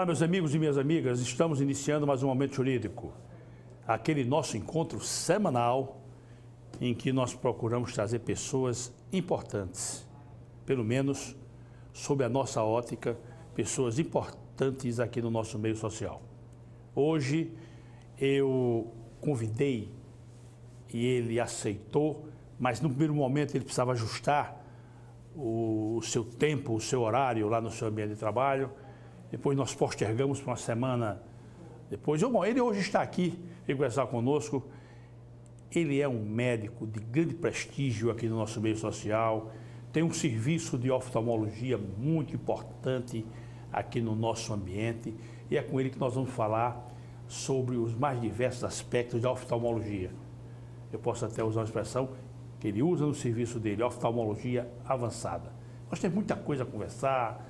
Olá, meus amigos e minhas amigas, estamos iniciando mais um Momento Jurídico, aquele nosso encontro semanal em que nós procuramos trazer pessoas importantes, pelo menos sob a nossa ótica, pessoas importantes aqui no nosso meio social. Hoje eu convidei e ele aceitou, mas no primeiro momento ele precisava ajustar o seu tempo, o seu horário lá no seu ambiente de trabalho. Depois nós postergamos para uma semana depois. Bom, ele hoje está aqui para conversar conosco. Ele é um médico de grande prestígio aqui no nosso meio social, tem um serviço de oftalmologia muito importante aqui no nosso ambiente e é com ele que nós vamos falar sobre os mais diversos aspectos da oftalmologia. Eu posso até usar uma expressão que ele usa no serviço dele, oftalmologia avançada. Nós temos muita coisa a conversar,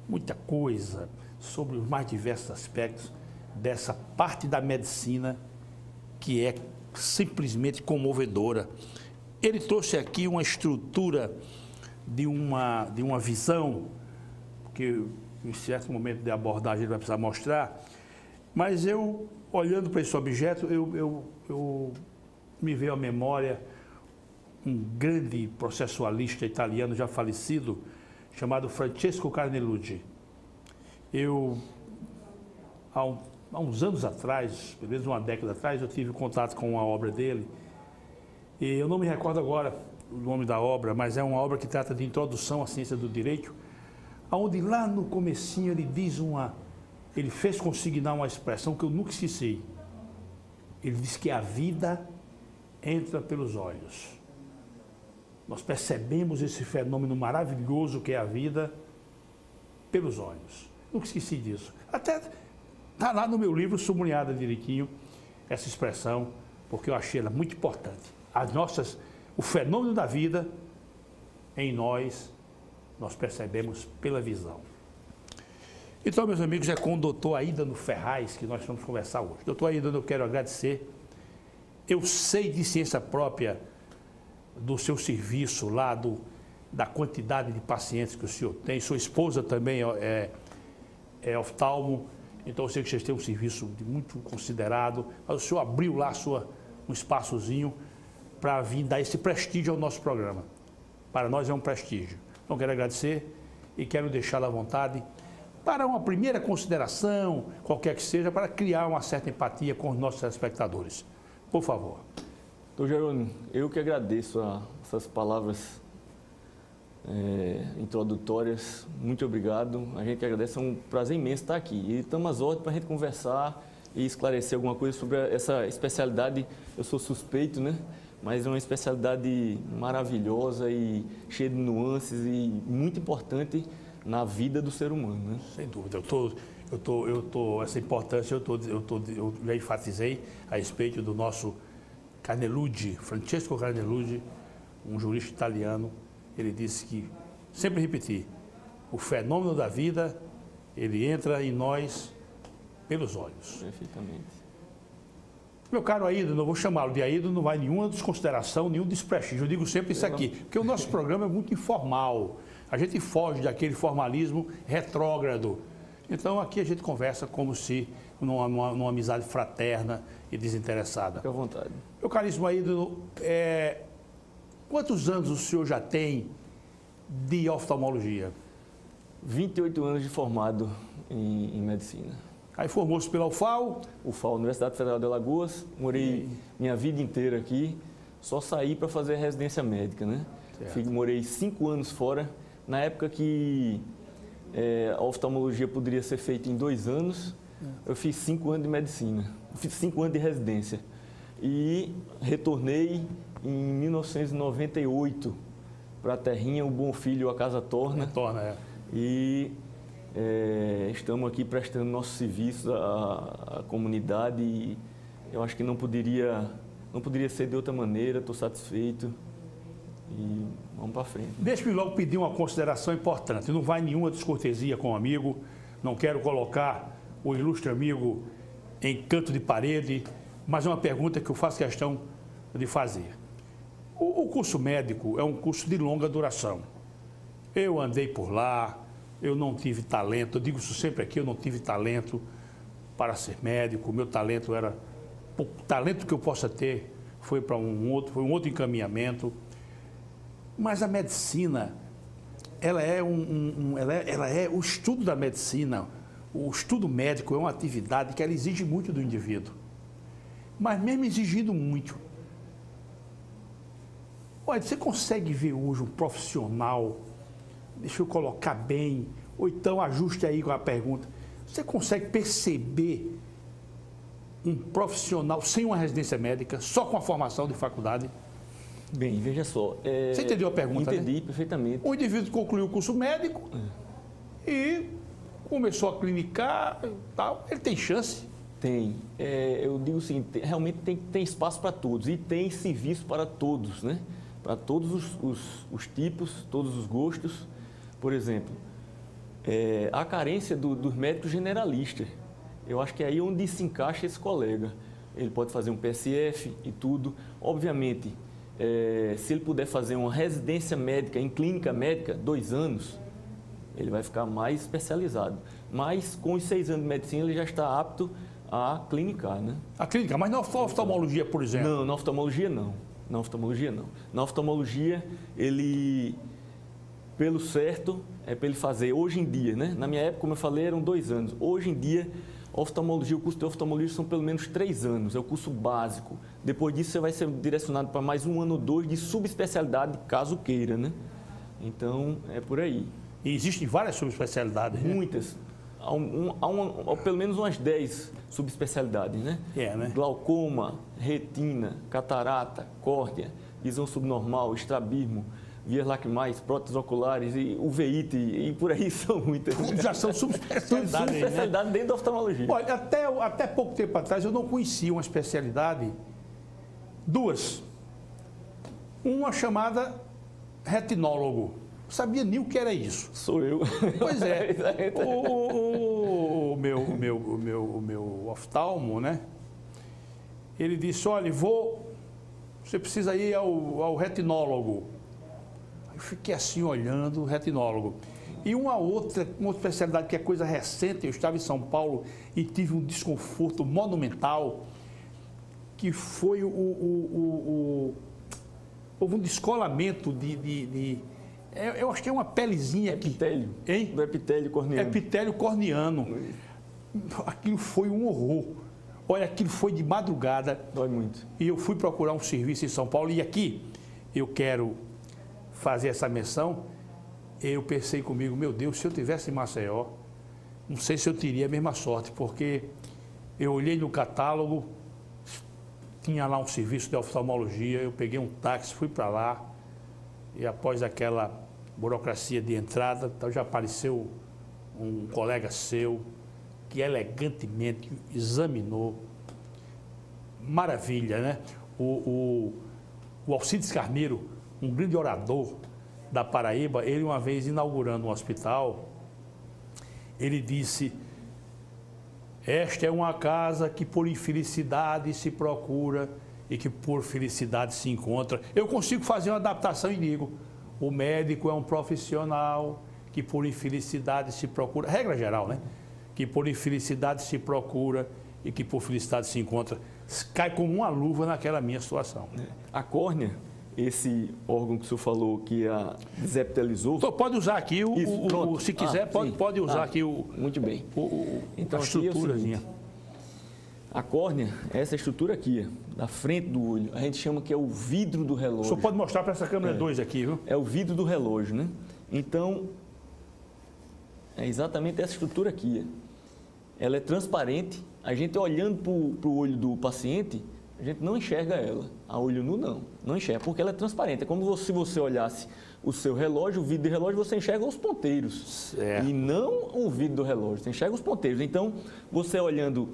muita coisa sobre os mais diversos aspectos dessa parte da medicina que é simplesmente comovedora. Ele trouxe aqui uma estrutura de uma visão, que em certo momento de abordagem ele vai precisar mostrar, mas eu, olhando para esse objeto, eu me veio à memória um grande processualista italiano já falecido, chamado Francesco Carnelucci. Há uns anos atrás, pelo menos uma década atrás, eu tive contato com uma obra dele, e eu não me recordo agora o nome da obra, mas é uma obra que trata de introdução à ciência do direito, onde lá no comecinho ele fez consignar uma expressão que eu nunca esqueci. Ele disse que a vida entra pelos olhos. Nós percebemos esse fenômeno maravilhoso que é a vida pelos olhos. Nunca esqueci disso. Até está lá no meu livro sublinhada direitinho essa expressão, porque eu achei ela muito importante. O fenômeno da vida em nós percebemos pela visão. Então, meus amigos, é com o doutor Aídano Ferraz que nós vamos conversar hoje. Doutor Aídano, eu quero agradecer. Eu sei de ciência própria do seu serviço lá, da quantidade de pacientes que o senhor tem. Sua esposa também é oftalmo, então eu sei que vocês têm um serviço muito considerado, mas o senhor abriu lá um espaçozinho para vir dar esse prestígio ao nosso programa. Para nós é um prestígio. Então quero agradecer e quero deixá-lo à vontade para uma primeira consideração, qualquer que seja, para criar uma certa empatia com os nossos telespectadores. Por favor. Doutor Jerônimo, eu que agradeço essas palavras introdutórias. Muito obrigado. A gente agradece, é um prazer imenso estar aqui. E estamos às ordens para a gente conversar e esclarecer alguma coisa sobre essa especialidade. Eu sou suspeito, né? Mas é uma especialidade maravilhosa e cheia de nuances e muito importante na vida do ser humano, né? Sem dúvida. Essa importância eu já enfatizei a respeito do nosso Carnelucci, Francesco Carnelucci, um jurista italiano. Ele disse que, sempre repetir, o fenômeno da vida, ele entra em nós pelos olhos. Perfeitamente. Meu caro Aídano, eu vou chamá-lo de Aídano, não vai nenhuma desconsideração, nenhum desprestígio. Eu digo sempre isso aqui, porque o nosso programa é muito informal. A gente foge daquele formalismo retrógrado. Então aqui a gente conversa como se numa amizade fraterna e desinteressada. Fique à vontade. Meu caríssimo Aídano, quantos anos o senhor já tem de oftalmologia? 28 anos de formado em medicina. Aí formou-se pela UFAL? UFAL, Universidade Federal de Alagoas. Morei minha vida inteira aqui, só saí para fazer residência médica, né? Morei 5 anos fora, na época que a oftalmologia poderia ser feita em 2 anos, eu fiz 5 anos de medicina, fiz 5 anos de residência e retornei em 1998 para a terrinha, o Bom Filho, a Casa Torna. E estamos aqui prestando nosso serviço à comunidade e eu acho que não poderia ser de outra maneira, estou satisfeito. E vamos para frente. Deixe-me logo pedir uma consideração importante. Não vai nenhuma descortesia com o amigo, não quero colocar o ilustre amigo em canto de parede, mas é uma pergunta que eu faço questão de fazer. O curso médico é um curso de longa duração. Eu andei por lá, eu não tive talento, eu digo isso sempre aqui, eu não tive talento para ser médico, o meu talento era, o talento que eu possa ter foi para um outro encaminhamento, mas a medicina, ela é o estudo da medicina, o estudo médico é uma atividade que ela exige muito do indivíduo, mas mesmo exigindo muito, olha, você consegue ver hoje um profissional, deixa eu colocar bem, ou então ajuste aí com a pergunta, você consegue perceber um profissional sem uma residência médica, só com a formação de faculdade? Bem, veja só. Você entendeu a pergunta, Entendi, né? perfeitamente. O indivíduo concluiu o curso médico e começou a clinicar e tal, ele tem chance? Tem. Eu digo assim, realmente tem espaço para todos e tem serviço para todos, né? Para todos os tipos, todos os gostos. Por exemplo, a carência dos médicos generalistas. Eu acho que é aí onde se encaixa esse colega. Ele pode fazer um PSF e tudo. Obviamente, se ele puder fazer uma residência médica em clínica médica, 2 anos, ele vai ficar mais especializado. Mas com os 6 anos de medicina, ele já está apto a clinicar, né? A clínica, mas na oftalmologia, por exemplo? Não, na oftalmologia não. Na oftalmologia não. Na oftalmologia, ele, pelo certo, é para ele fazer hoje em dia, né? Na minha época, como eu falei, eram 2 anos. Hoje em dia, oftalmologia, o curso de oftalmologia são pelo menos 3 anos, é o curso básico. Depois disso, você vai ser direcionado para mais 1 ano ou 2 de subespecialidade, caso queira, né? Então, é por aí. E existem várias subespecialidades, né? Muitas. Há pelo menos umas 10 subespecialidades, né? Né? Glaucoma, retina, catarata, córnea, visão subnormal, estrabismo, vias lacrimais, próteses oculares, e uveíte, e por aí são muitas. Já são subespecialidades. Subespecialidade, né? Dentro da oftalmologia. Olha, até pouco tempo atrás eu não conhecia uma especialidade, 2. Uma chamada retinólogo. Sabia nem o que era isso. Sou eu. Pois é. O meu oftalmo, né? Ele disse, olha, você precisa ir ao retinólogo. Eu fiquei assim olhando o retinólogo. E uma outra especialidade que é coisa recente, eu estava em São Paulo e tive um desconforto monumental, que foi houve um descolamento eu acho que é uma pelezinha aqui. Epitélio. Hein? Do epitélio corneano. Epitélio corneano. Aquilo foi um horror. Olha, aquilo foi de madrugada. Dói muito. E eu fui procurar um serviço em São Paulo. E aqui eu quero fazer essa menção. Eu pensei comigo, meu Deus, se eu tivesse em Maceió, não sei se eu teria a mesma sorte, porque eu olhei no catálogo, tinha lá um serviço de oftalmologia, eu peguei um táxi, fui para lá, e após aquela burocracia de entrada, então já apareceu um colega seu que elegantemente examinou. Maravilha, né? O Alcides Carneiro, um grande orador da Paraíba, ele uma vez inaugurando um hospital, ele disse, esta é uma casa que por infelicidade se procura e que por felicidade se encontra. Eu consigo fazer uma adaptação e digo, o médico é um profissional que por infelicidade se procura, regra geral, né? Que por infelicidade se procura e que por felicidade se encontra. Cai como uma luva naquela minha situação. A córnea, esse órgão que o senhor falou que a desepitalizou... Então, pode usar aqui, se quiser, pode usar aqui muito bem. Então, a estruturazinha. A córnea é essa estrutura aqui, da frente do olho. A gente chama que é o vidro do relógio. O senhor pode mostrar para essa câmera 2 aqui, viu? É o vidro do relógio, né? Então, é exatamente essa estrutura aqui. Ela é transparente. A gente olhando para o olho do paciente, a gente não enxerga ela. A olho nu não enxerga, porque ela é transparente. É como se você olhasse o seu relógio, o vidro do relógio, você enxerga os ponteiros. Certo. E não o vidro do relógio, você enxerga os ponteiros. Então, você olhando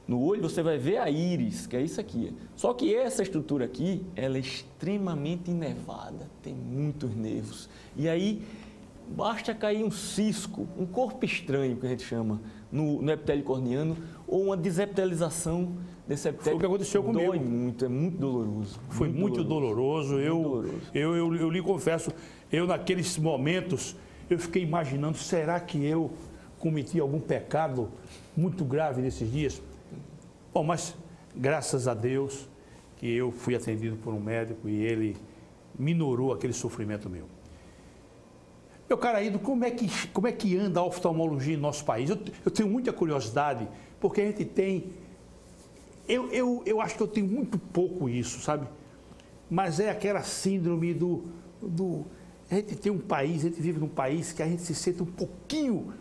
no olho, você vai ver a íris, que é isso aqui. Só que essa estrutura aqui, ela é extremamente inervada, tem muitos nervos. E aí, basta cair um cisco, um corpo estranho, que a gente chama, no epitélio corneano, ou uma desepitelização desse epitélio. Foi o que aconteceu comigo. Dói muito, é muito doloroso. Foi muito doloroso. Eu lhe confesso, eu naqueles momentos, eu fiquei imaginando, será que eu cometi algum pecado muito grave nesses dias? Bom, mas graças a Deus que eu fui atendido por um médico e ele minorou aquele sofrimento meu. Meu caro Aído, como é que anda a oftalmologia em nosso país? Eu tenho muita curiosidade, porque a gente tem... Eu acho que eu tenho muito pouco isso, sabe? Mas é aquela síndrome a gente tem um país, a gente vive num país que a gente se sente um pouquinho,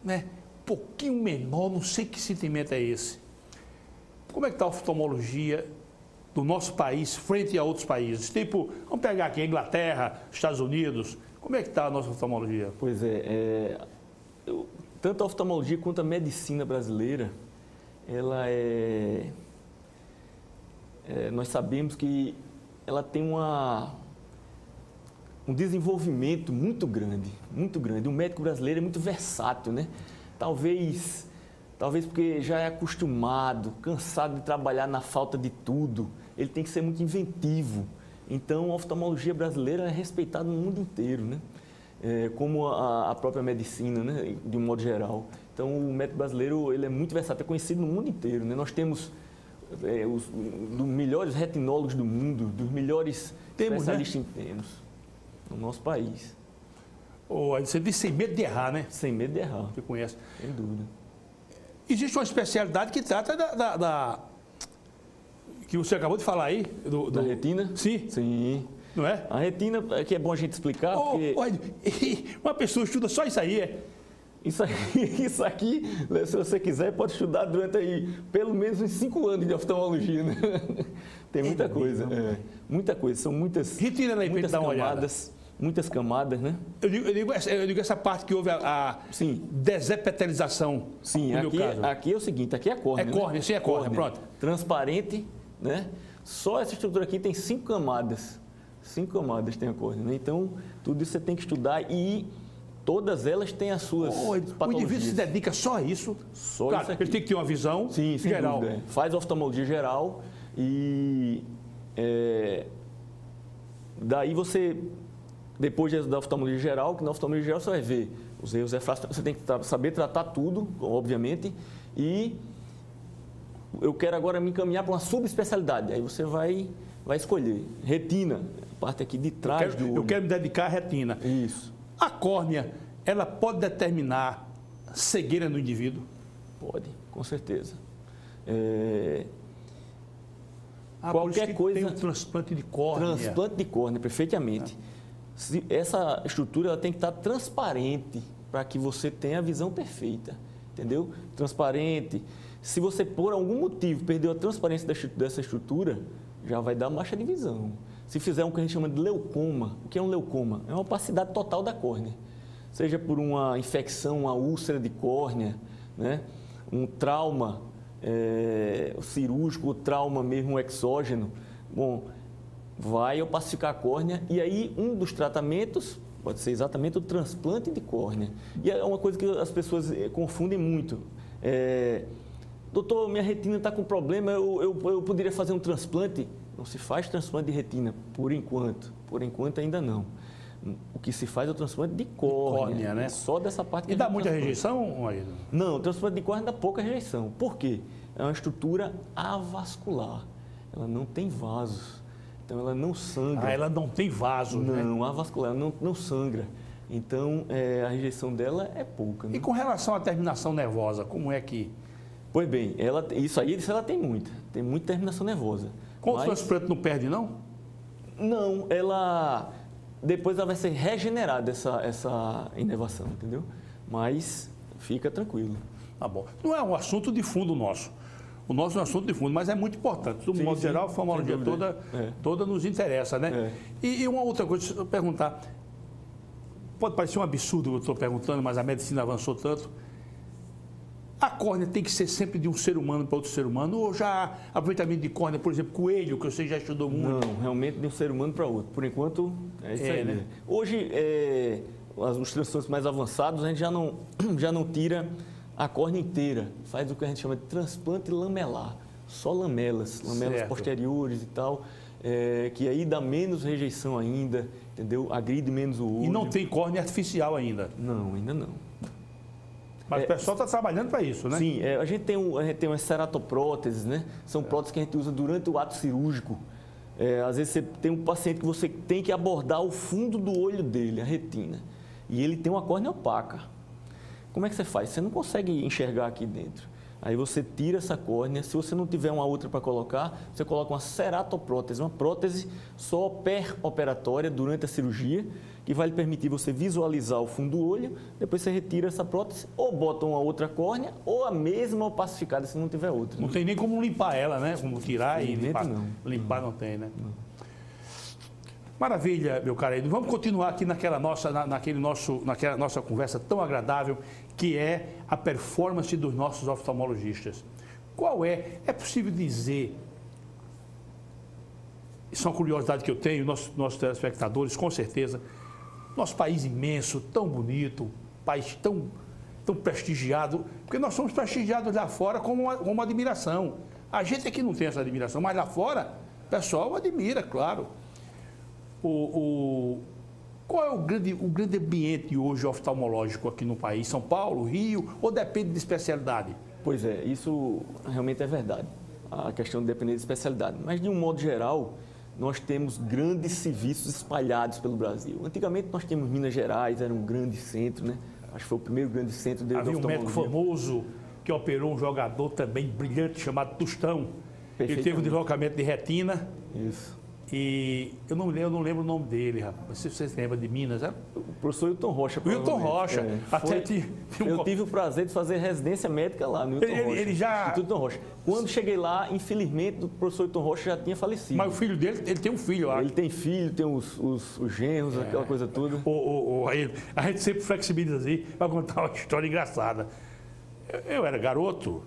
né? Um pouquinho menor, não sei que sentimento é esse. Como é que está a oftalmologia do nosso país frente a outros países? Tipo, vamos pegar aqui a Inglaterra, Estados Unidos, como é que está a nossa oftalmologia? Pois tanto a oftalmologia quanto a medicina brasileira, ela nós sabemos que ela tem um desenvolvimento muito grande, muito grande. O médico brasileiro é muito versátil, né? Talvez porque já é acostumado, cansado de trabalhar na falta de tudo, ele tem que ser muito inventivo. Então, a oftalmologia brasileira é respeitada no mundo inteiro, né? Como a própria medicina, né? De um modo geral. Então, o médico brasileiro ele é muito versátil, é conhecido no mundo inteiro, né? Nós temos dos melhores retinólogos do mundo, dos melhores especialistas em termos no nosso país. Você diz sem medo de errar, né? Sem medo de errar. Você conhece. Sem dúvida. Existe uma especialidade que trata que você acabou de falar aí. Da retina? Sim. Sim. Não é? A retina, que é bom a gente explicar, porque... Uma pessoa estuda só isso aí, Isso aqui, se você quiser, pode estudar durante aí pelo menos uns 5 anos de oftalmologia, né? Tem muita coisa. Muita coisa, são muitas, retina aí, muitas dar uma camadas. Olhada. Muitas camadas, né? Eu digo essa parte que houve a desepitelização. Sim, aqui é o seguinte, aqui é a córnea. É córnea, sim, é córnea, pronto. Transparente, né? Só essa estrutura aqui tem 5 camadas. 5 camadas tem a córnea, né? Então, tudo isso você tem que estudar e todas elas têm as suas patologias. O indivíduo se dedica só a isso. Só claro, isso aqui. Ele tem que ter uma visão geral. Dúvida. Faz oftalmologia geral e daí você, depois da oftalmologia geral, que na oftalmologia geral você vai ver os erros refratários, você tem que saber tratar tudo, obviamente, e eu quero agora me encaminhar para uma subespecialidade. Aí você vai escolher. Retina, a parte aqui de trás do olho. Eu quero me dedicar à retina. Isso. A córnea, ela pode determinar cegueira no indivíduo? Pode, com certeza. Qualquer coisa. Tem um transplante de córnea. Transplante de córnea, perfeitamente. Essa estrutura ela tem que estar transparente para que você tenha a visão perfeita, entendeu? Transparente. Se você, por algum motivo, perdeu a transparência dessa estrutura, já vai dar baixa de visão. Se fizer um que a gente chama de leucoma, o que é um leucoma? É uma opacidade total da córnea. Seja por uma infecção, uma úlcera de córnea, né? Um trauma cirúrgico, trauma mesmo exógeno. Bom, vai opacificar a córnea e aí um dos tratamentos pode ser exatamente o transplante de córnea. E é uma coisa que as pessoas confundem muito. Doutor, minha retina está com problema, eu poderia fazer um transplante? Não se faz transplante de retina, por enquanto. Por enquanto ainda não. O que se faz é o transplante de córnea, né? Só dessa parte que E dá muita rejeição, Aído? Não, o transplante de córnea dá pouca rejeição. Por quê? É uma estrutura avascular. Ela não tem vasos. Então ela não sangra. Ela não tem vasos, né? Não, avascular, não sangra. Então a rejeição dela é pouca. Né? E com relação à terminação nervosa, como é que... Pois bem, isso ela tem muita. Tem muita terminação nervosa. Com o transplante não perde, não? Não, depois ela vai ser regenerada, essa inervação, entendeu? Mas fica tranquilo. Tá bom. Não é um assunto de fundo nosso. O nosso é um assunto de fundo, mas é muito importante. Do modo geral, a oftalmologia toda nos interessa, né? E uma outra coisa, deixa eu perguntar. Pode parecer um absurdo o que eu estou perguntando, mas a medicina avançou tanto. A córnea tem que ser sempre de um ser humano para outro ser humano? Ou já há aproveitamento de córnea, por exemplo, coelho, que você já estudou muito? Não, realmente de um ser humano para outro. Por enquanto, é isso aí. Né? Hoje, os transplantes mais avançados, a gente já não tira a córnea inteira. Faz o que a gente chama de transplante lamelar. Só lamelas posteriores e tal. que aí dá menos rejeição ainda, entendeu? Agride menos o olho. E não tem córnea artificial ainda? Não, ainda não. Mas o pessoal está trabalhando para isso, né? Sim, a gente tem umas ceratopróteses, né? São próteses que a gente usa durante o ato cirúrgico. Às vezes você tem um paciente que você tem que abordar o fundo do olho dele, a retina, e ele tem uma córnea opaca. Como é que você faz? Você não consegue enxergar aqui dentro. Aí você tira essa córnea, se você não tiver uma outra para colocar, você coloca uma ceratoprótese, uma prótese só pré-operatória durante a cirurgia, que vai lhe permitir você visualizar o fundo do olho, depois você retira essa prótese, ou bota uma outra córnea, ou a mesma opacificada se não tiver outra. Não tem nem como limpar ela, né? Como tirar e limpar. Não. Limpar não tem, né? Não. Maravilha, meu caro. Vamos continuar aqui naquela nossa conversa tão agradável, que é a performance dos nossos oftalmologistas. Qual é? É possível dizer, isso é uma curiosidade que eu tenho, nossos telespectadores, com certeza, nosso país imenso, tão bonito, país tão prestigiado, porque nós somos prestigiados lá fora com uma admiração. A gente aqui não tem essa admiração, mas lá fora, o pessoal admira, claro. Qual é o grande ambiente hoje oftalmológico aqui no país? São Paulo, Rio, ou depende de especialidade? Pois é, isso realmente é verdade, a questão de depender de especialidade. Mas, de um modo geral, nós temos grandes serviços espalhados pelo Brasil. Antigamente, nós tínhamos Minas Gerais, era um grande centro, né? Acho que foi o primeiro grande centro de oftalmologia. Havia um médico famoso que operou um jogador também brilhante chamado Tostão. Ele teve um deslocamento de retina. Isso. E eu não lembro o nome dele, rapaz. Se vocês lembram de Minas, é? O professor Hilton Rocha. Hilton Rocha. Eu tive o prazer de fazer residência médica lá no Hilton Rocha. Ele já... Instituto Hilton Rocha. Quando cheguei lá, infelizmente, o professor Hilton Rocha já tinha falecido. Mas o filho dele, ele tem um filho lá. Ele tem filho, tem os genros, aquela coisa toda. A gente sempre flexibiliza assim para contar uma história engraçada. Eu era garoto,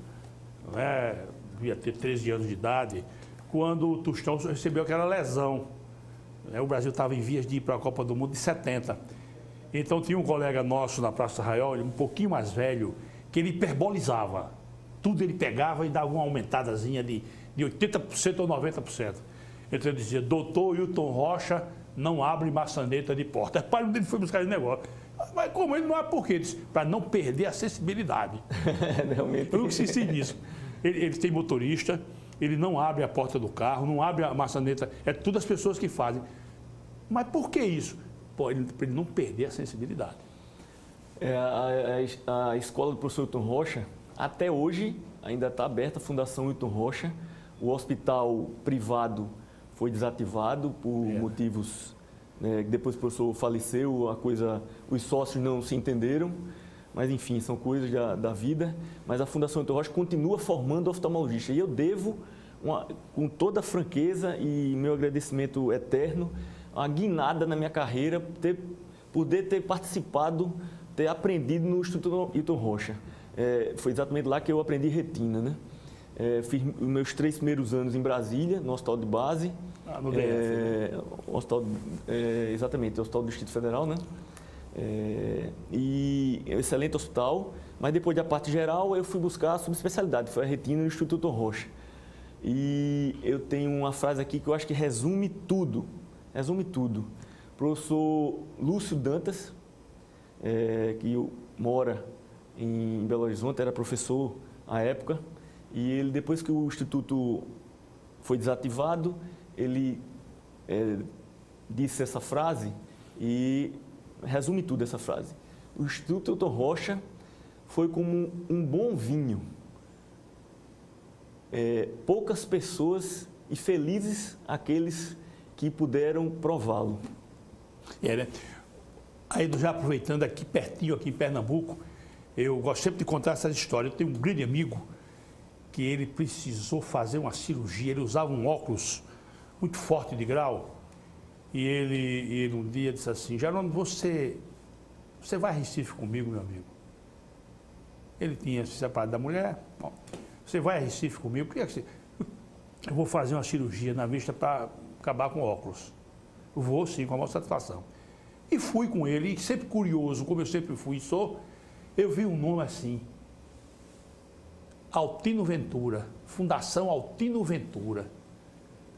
né? Devia ter 13 anos de idade, quando o Tostão recebeu aquela lesão. O Brasil estava em vias de ir para a Copa do Mundo de 70. Então tinha um colega nosso na Praça Arraiol, um pouquinho mais velho, que ele hiperbolizava. Tudo ele pegava e dava uma aumentadazinha de 80% ou 90%. Então ele dizia, doutor Hilton Rocha não abre maçaneta de porta. Pai, onde ele foi buscar esse negócio? Mas como ele não abre, por quê? Para não perder a sensibilidade. Realmente. Eu não insisti nisso. Ele tem motorista, ele não abre a porta do carro, não abre a maçaneta, é tudo as pessoas que fazem. Mas por que isso? Para ele não perder a sensibilidade. A escola do professor Hilton Rocha, até hoje, ainda está aberta, a Fundação Hilton Rocha. O hospital privado foi desativado por motivos... depois o professor faleceu, os sócios não se entenderam. Mas, enfim, são coisas da vida. Mas a Fundação Hilton Rocha continua formando oftalmologista. E eu devo, com toda a franqueza e meu agradecimento eterno, uma guinada na minha carreira, poder ter participado, ter aprendido no Instituto Hilton Rocha. Foi exatamente lá que eu aprendi retina, né? Fiz os meus 3 primeiros anos em Brasília, no Hospital de Base. No DF. Exatamente, o Hospital do Distrito Federal, né? E é um excelente hospital, mas depois da parte geral eu fui buscar a subespecialidade, foi a retina no Instituto Hilton Rocha. E eu tenho uma frase aqui que eu acho que resume tudo. O professor Lúcio Dantas, que mora em Belo Horizonte, era professor à época, e ele, depois que o Instituto foi desativado, ele disse essa frase e resume tudo essa frase. O Instituto Hilton Rocha foi como um bom vinho. Poucas pessoas e felizes aqueles que puderam prová-lo. Né? Aí, já aproveitando aqui pertinho, aqui em Pernambuco, eu gosto sempre de contar essas histórias. Eu tenho um grande amigo que ele precisou fazer uma cirurgia, ele usava um óculos muito forte de grau, e ele um dia disse assim, Jerônimo, você vai a Recife comigo, meu amigo? Ele tinha se separado da mulher, bom, você vai a Recife comigo? Por que você... Eu vou fazer uma cirurgia na vista para acabar com óculos. Eu vou sim, com a maior satisfação. E fui com ele, e sempre curioso, como eu sempre fui e sou, eu vi um nome assim, Altino Ventura, Fundação Altino Ventura.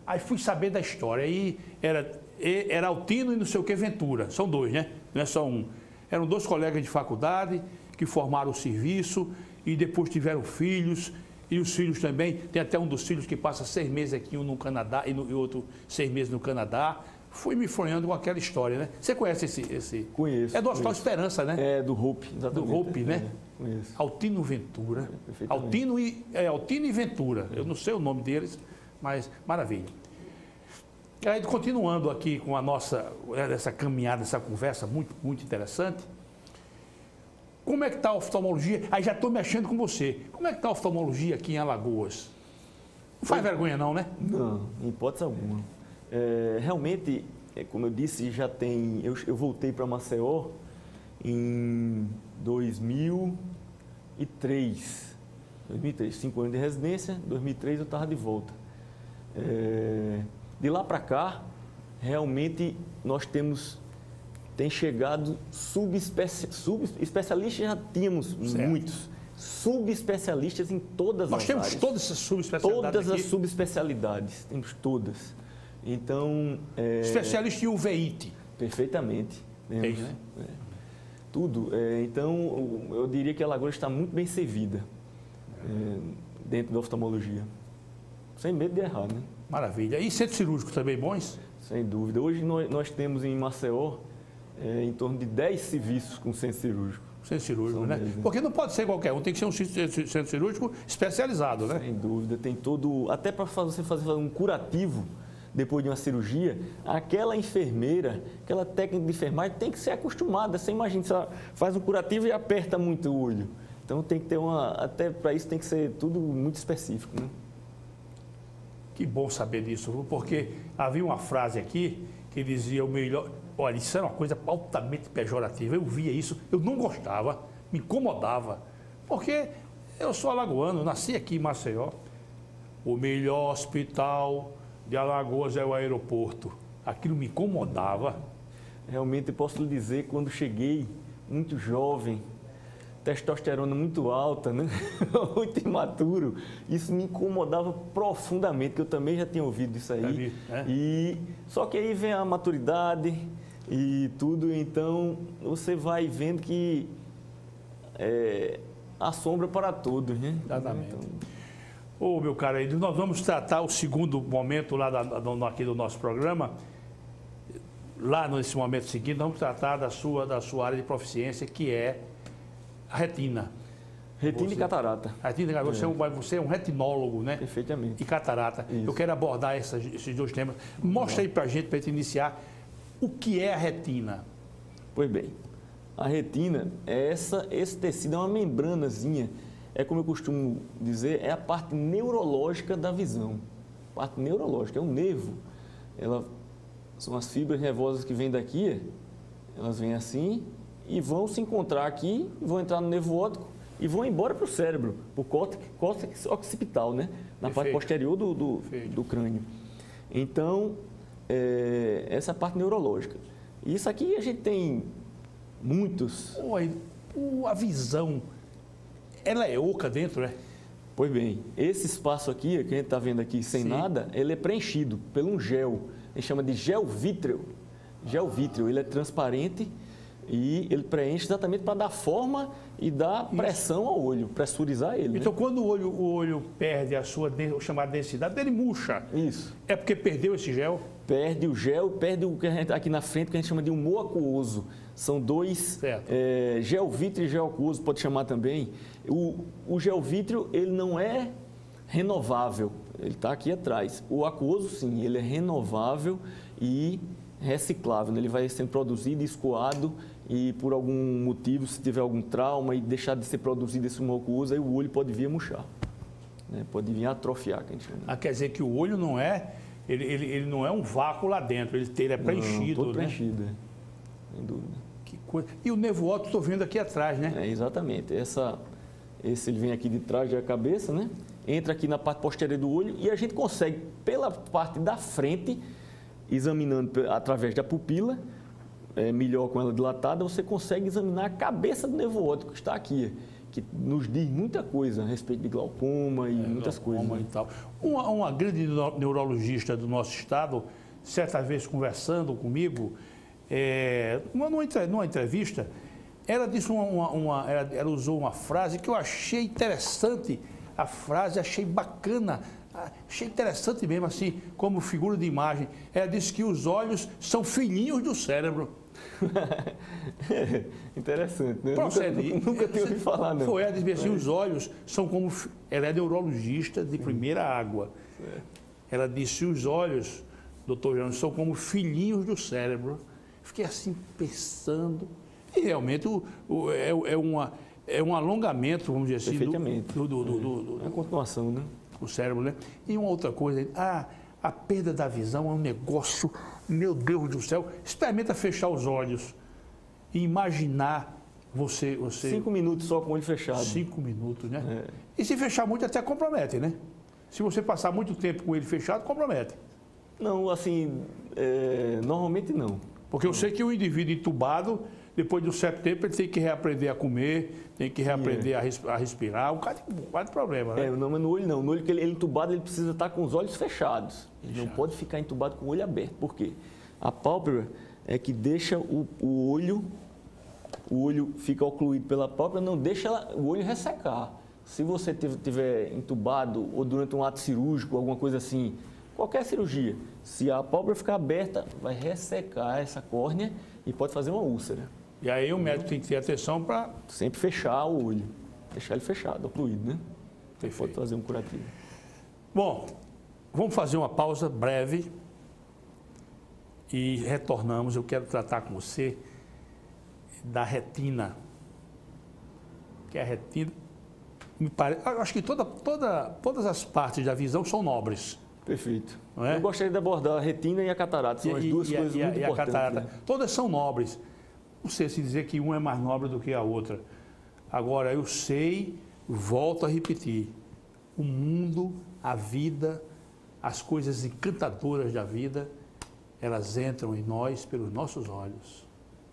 Aí fui saber da história. Aí era Altino e não sei o que Ventura. São dois, né? Não é só um. Eram dois colegas de faculdade que formaram o serviço e depois tiveram filhos. E os filhos também. Tem até um dos filhos que passa 6 meses aqui, um no Canadá e outro 6 meses no Canadá. Fui me enfronhando com aquela história, né? Você conhece esse? Conheço. É do Hospital Esperança, né? É, do Hope, exatamente. Do Hope, né? Conheço. Altino Ventura. Altino e Ventura. Eu não sei o nome deles, mas maravilha. E aí, continuando aqui com a nossa, essa caminhada, essa conversa muito, muito interessante. Como é que está a oftalmologia? Aí já estou mexendo com você. Como é que está a oftalmologia aqui em Alagoas? Não faz vergonha não, né? Não, em hipótese alguma. Realmente, como eu disse, já tem. Eu voltei para Maceió em 2003. 5 anos de residência, 2003 eu estava de volta. De lá para cá, realmente nós tem chegado subespecialistas, já tínhamos muitos. Subespecialistas em todas as áreas. Nós temos todas essas subespecialidades Todas aqui. as subespecialidades, temos todas. Então... Especialista em uveíte. Perfeitamente. Temos, né? Tudo. Então, eu diria que a Alagoas está muito bem servida dentro da oftalmologia. Sem medo de errar, né? Maravilha. E centros cirúrgicos também bons? Sem dúvida. Hoje nós temos em Maceió em torno de 10 serviços com centro cirúrgico. Centro cirúrgico, né? Mesmo. Porque não pode ser qualquer um, tem que ser um centro cirúrgico especializado, né? Sem dúvida. Tem todo... Até para você fazer um curativo depois de uma cirurgia, aquela enfermeira, aquela técnica de enfermagem tem que ser acostumada. Você imagina, você faz um curativo e aperta muito o olho. Então tem que ter até para isso tem que ser tudo muito específico, né? Que bom saber disso, porque havia uma frase aqui que dizia o melhor... Olha, isso era uma coisa altamente pejorativa. Eu via isso, eu não gostava, me incomodava. Porque eu sou alagoano, nasci aqui em Maceió. O melhor hospital de Alagoas é o aeroporto. Aquilo me incomodava. Realmente, eu posso lhe dizer, quando cheguei, muito jovem, testosterona muito alta, né? Muito imaturo, isso me incomodava profundamente, que eu também já tinha ouvido isso aí. Só que aí vem a maturidade e tudo, então você vai vendo que há sombra para todos, né? Exatamente. Então... Ô, meu caro, nós vamos tratar o segundo momento lá aqui do nosso programa. Lá nesse momento seguinte, nós vamos tratar da sua área de proficiência, que é a retina. Retina e catarata. Retina, você é um retinólogo, né? Perfeitamente. E catarata. Isso. Eu quero abordar esses dois temas. Mostra aí pra gente iniciar, o que é a retina. Pois bem, a retina é esse tecido, é uma membranazinha, é como eu costumo dizer, é a parte neurológica da visão. Parte neurológica, é um nervo. São as fibras nervosas que vêm daqui, elas vêm assim e vão se encontrar aqui, vão entrar no nervo óptico e vão embora para o cérebro, para o córtex occipital, né? Na parte posterior do crânio. Então, essa é a parte neurológica. E isso aqui a gente tem muitos... A visão, ela é oca dentro, né? Pois bem, esse espaço aqui, que a gente está vendo aqui sem nada, ele é preenchido por um gel. A gente chama de gel vítreo. Gel vítreo, ele é transparente e ele preenche exatamente para dar forma e dar pressão ao olho, pressurizar ele. Então, né? quando o olho perde a sua chamada densidade, ele murcha. Isso. É porque perdeu esse gel? Perde o gel, perde o que a gente aqui na frente, que a gente chama de humor aquoso. São dois, gel vítreo e gel aquoso, pode chamar também. O gel vítreo, ele não é renovável, ele está aqui atrás. O aquoso, sim, ele é renovável e reciclável, né? Ele vai sendo produzido e escoado e por algum motivo, se tiver algum trauma e deixar de ser produzido esse humor aquoso, aí o olho pode vir a murchar, né? Pode vir a atrofiar, que a gente chama. Quer dizer que o olho não é, ele não é um vácuo lá dentro, ele é preenchido, todo né? preenchido, sem dúvida. Que coisa. E o nervo óptico estou vendo aqui atrás, né? Exatamente. Esse ele vem aqui de trás da cabeça, né? Entra aqui na parte posterior do olho e a gente consegue, pela parte da frente, examinando através da pupila, melhor com ela dilatada, você consegue examinar a cabeça do nervo óptico que está aqui, que nos diz muita coisa a respeito de glaucoma e muitas coisas. E tal. Uma grande neurologista do nosso estado, certa vez conversando comigo, numa entrevista, ela disse ela usou uma frase que eu achei interessante, a frase achei bacana, achei interessante mesmo, assim, como figura de imagem. Ela disse que os olhos são filhinhos do cérebro. Interessante, né? Nunca tinha ouvido falar, não. Foi, ela disse assim, os olhos são como... Ela é neurologista de primeira água. Certo. Ela disse, os olhos, doutor João, são como filhinhos do cérebro. Fiquei assim, pensando... E realmente é um alongamento, vamos dizer assim, perfeitamente. É uma continuação, né? O cérebro, né? E uma outra coisa, a perda da visão é um negócio, meu Deus do céu, experimenta fechar os olhos e imaginar você... 5 minutos só com o olho fechado. 5 minutos, né? E se fechar muito até compromete, né? Se você passar muito tempo com ele fechado, compromete. Não, assim, normalmente não. Porque eu sei que o indivíduo entubado, depois de um certo tempo, ele tem que reaprender a comer, tem que reaprender a respirar, um bocado de problema, né? Não, mas no olho não. No olho que ele é entubado, ele precisa estar com os olhos fechados. Ele não pode ficar entubado com o olho aberto. Por quê? A pálpebra é que deixa o olho fica ocluído pela pálpebra, não deixa o olho ressecar. Se você estiver entubado ou durante um ato cirúrgico, alguma coisa assim, qualquer cirurgia, se a pálpebra ficar aberta, vai ressecar essa córnea e pode fazer uma úlcera. E aí o médico tem que ter atenção para... Sempre fechar o olho, deixar ele fechado, ocluído, né? Perfeito. Pode fazer um curativo. Bom, vamos fazer uma pausa breve e retornamos. Eu quero tratar com você da retina. Que a retina, me parece, eu acho que todas as partes da visão são nobres. Perfeito. Não é? Eu gostaria de abordar a retina e a catarata, são as duas coisas muito importantes. A catarata, né? Todas são nobres. Não sei se dizer que uma é mais nobre do que a outra. Agora, eu sei, volto a repetir, o mundo, a vida, as coisas encantadoras da vida, elas entram em nós pelos nossos olhos.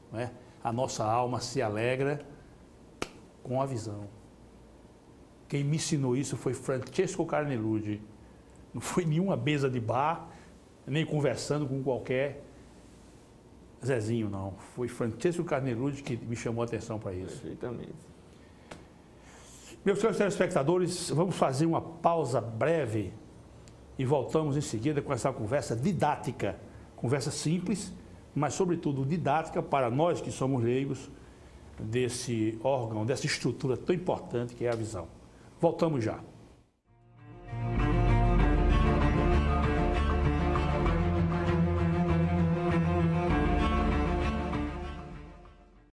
Não é? A nossa alma se alegra com a visão. Quem me ensinou isso foi Francesco Carnelucci. Não foi nenhuma mesa de bar, nem conversando com qualquer Zezinho, não. Foi Francesco Carnelucci que me chamou a atenção para isso. Perfeitamente. Meus senhores telespectadores, vamos fazer uma pausa breve e voltamos em seguida com essa conversa didática. Conversa simples, mas sobretudo didática para nós que somos leigos desse órgão, dessa estrutura tão importante que é a visão. Voltamos já.